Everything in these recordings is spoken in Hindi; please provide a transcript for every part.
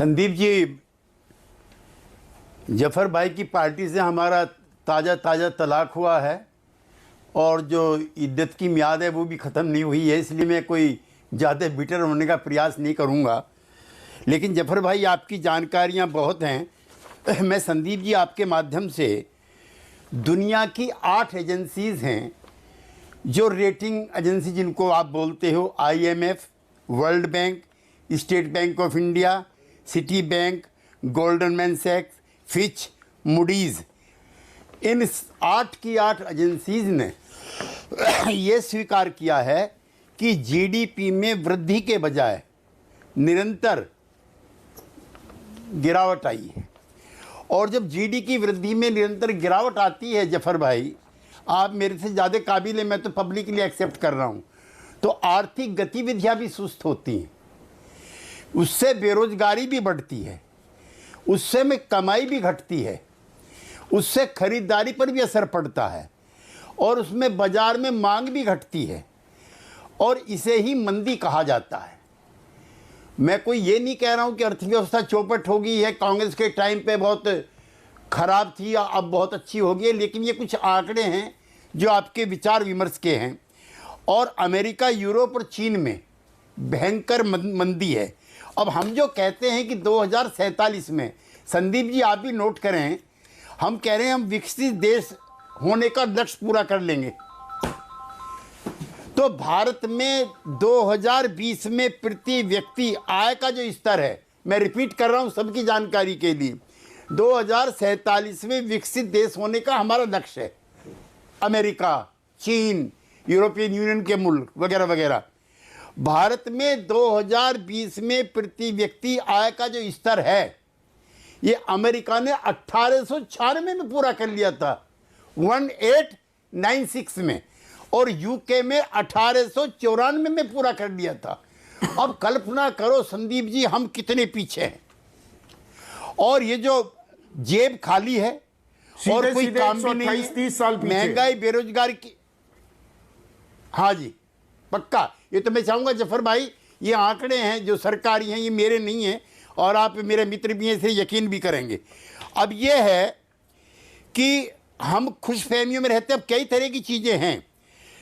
संदीप जी, जफर भाई की पार्टी से हमारा ताज़ा तलाक हुआ है और जो इद्दत की मियाद है वो भी ख़त्म नहीं हुई है, इसलिए मैं कोई ज़्यादा बिटर होने का प्रयास नहीं करूँगा। लेकिन जफर भाई, आपकी जानकारियाँ बहुत हैं। मैं संदीप जी आपके माध्यम से दुनिया की 8 एजेंसीज़ हैं जो रेटिंग एजेंसी जिनको आप बोलते हो, IMF, World Bank, State Bank of India, Citibank, Goldman सैक्स, फिच, मूडीज़, इन 8 की 8 एजेंसीज़ ने ये स्वीकार किया है कि GDP में वृद्धि के बजाय निरंतर गिरावट आई है। और जब GDP की वृद्धि में निरंतर गिरावट आती है जफर भाई, आप मेरे से ज़्यादा काबिल है, मैं तो पब्लिकली एक्सेप्ट कर रहा हूँ, तो आर्थिक गतिविधियाँ भी सुस्त होती हैं, उससे बेरोजगारी भी बढ़ती है, उससे में कमाई भी घटती है, उससे खरीदारी पर भी असर पड़ता है और उसमें बाजार में मांग भी घटती है और इसे ही मंदी कहा जाता है। मैं कोई ये नहीं कह रहा हूँ कि अर्थव्यवस्था चौपट हो गई है, कांग्रेस के टाइम पे बहुत ख़राब थी या अब बहुत अच्छी हो गई है, लेकिन ये कुछ आंकड़े हैं जो आपके विचार विमर्श के हैं। और अमेरिका, यूरोप और चीन में भयंकर मंदी है। अब हम जो कहते हैं कि 2047 में, संदीप जी आप भी नोट करें, हम कह रहे हैं हम विकसित देश होने का लक्ष्य पूरा कर लेंगे, तो भारत में 2020 में प्रति व्यक्ति आय का जो स्तर है, मैं रिपीट कर रहा हूं सबकी जानकारी के लिए, 2047 में विकसित देश होने का हमारा लक्ष्य है। अमेरिका, चीन, यूरोपियन यूनियन के मुल्क वगैरह वगैरह, भारत में 2020 में प्रति व्यक्ति आय का जो स्तर है, ये अमेरिका ने 1896 में पूरा कर लिया था, 1896 में, और यूके में 1894 में पूरा कर लिया था। अब कल्पना करो संदीप जी, हम कितने पीछे हैं। और ये जो जेब खाली है और कोई काम भी नहीं है, 30 साल महंगाई, बेरोजगारी की, हाँ जी पक्का। ये तो मैं चाहूँगा जफर भाई, ये आंकड़े हैं जो सरकारी हैं, ये मेरे नहीं हैं और आप मेरे मित्र भी हैं, इसे यकीन भी करेंगे। अब ये है कि हम खुशफहमियों में रहते हैं। अब कई तरह की चीज़ें हैं।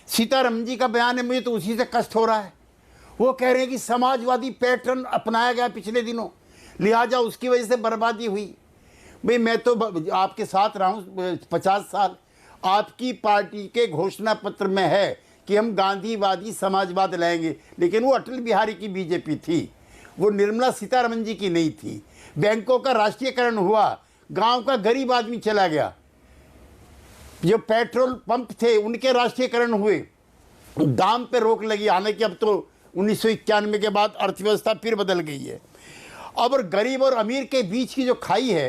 सीतारमन जी का बयान है, मुझे तो उसी से कष्ट हो रहा है। वो कह रहे हैं कि समाजवादी पैटर्न अपनाया गया पिछले दिनों, लिहाजा उसकी वजह से बर्बादी हुई। भाई मैं तो आपके साथ रहा हूँ 50 साल, आपकी पार्टी के घोषणा पत्र में है कि हम गांधीवादी समाजवाद लाएंगे, लेकिन वो अटल बिहारी की बीजेपी थी, वो निर्मला सीतारमन जी की नहीं थी। बैंकों का राष्ट्रीयकरण हुआ, गांव का गरीब आदमी चला गया। जो पेट्रोल पंप थे उनके राष्ट्रीयकरण हुए, दाम पे रोक लगी। हालांकि अब तो 1991 के बाद अर्थव्यवस्था फिर बदल गई है। अब और गरीब और अमीर के बीच की जो खाई है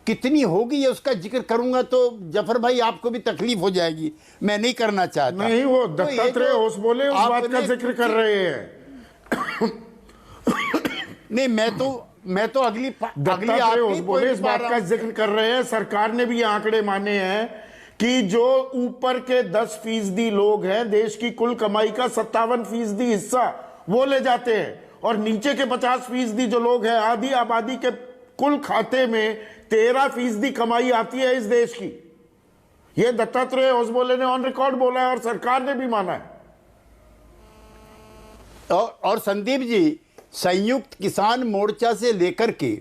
कितनी होगी, ये उसका जिक्र करूंगा तो जफर भाई आपको भी तकलीफ हो जाएगी, मैं नहीं करना चाहता। नहीं, वो दत्तात्रेय होसबोले उस बात का जिक्र कर रहे हैं। नहीं, मैं तो अगली होसबोले इस बात का जिक्र कर रहे हैं। सरकार ने भी ये आंकड़े माने हैं कि जो ऊपर के 10% लोग हैं, देश की कुल कमाई का 57% हिस्सा वो ले जाते हैं, और नीचे के 50% जो लोग हैं, आधी आबादी के कुल खाते में 13% कमाई आती है इस देश की। ये दत्तात्रेय होसबोले ने ऑन रिकॉर्ड बोला है और सरकार ने भी माना है। और संदीप जी, संयुक्त किसान मोर्चा से लेकर के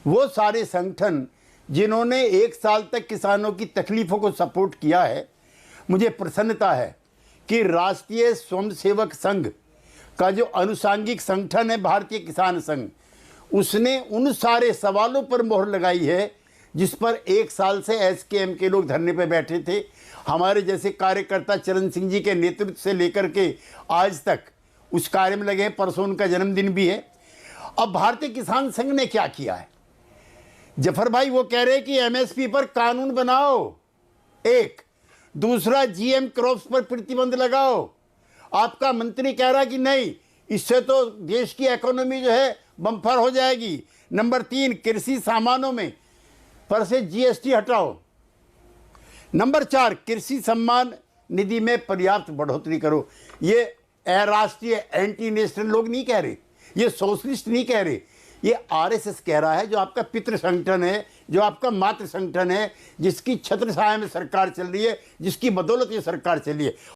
वो सारे संगठन जिन्होंने 1 साल तक किसानों की तकलीफों को सपोर्ट किया है, मुझे प्रसन्नता है कि राष्ट्रीय स्वयंसेवक संघ का जो अनुषांगिक संगठन है भारतीय किसान संघ, उसने उन सारे सवालों पर मोहर लगाई है जिस पर 1 साल से SKM के लोग धरने पर बैठे थे। हमारे जैसे कार्यकर्ता चरण सिंह जी के नेतृत्व से लेकर के आज तक उस कार्य में लगे हैं। परसों उनका जन्मदिन भी है। अब भारतीय किसान संघ ने क्या किया है जफर भाई, वो कह रहे हैं कि MSP पर कानून बनाओ, एक दूसरा GM क्रॉप्स पर प्रतिबंध लगाओ। आपका मंत्री कह रहा है कि नहीं, इससे तो देश की इकोनॉमी जो है बम्पर हो जाएगी। नंबर 3, कृषि सामानों में पर से GST हटाओ। नंबर 4, कृषि सम्मान निधि में पर्याप्त बढ़ोतरी करो। ये अराष्ट्रीय एंटी नेशनल लोग नहीं कह रहे, ये सोशलिस्ट नहीं कह रहे, ये आरएसएस कह रहा है, जो आपका पितृ संगठन है, जो आपका मातृ संगठन है, जिसकी छत्र छाया में सरकार चल रही है, जिसकी बदौलत ये सरकार चली है।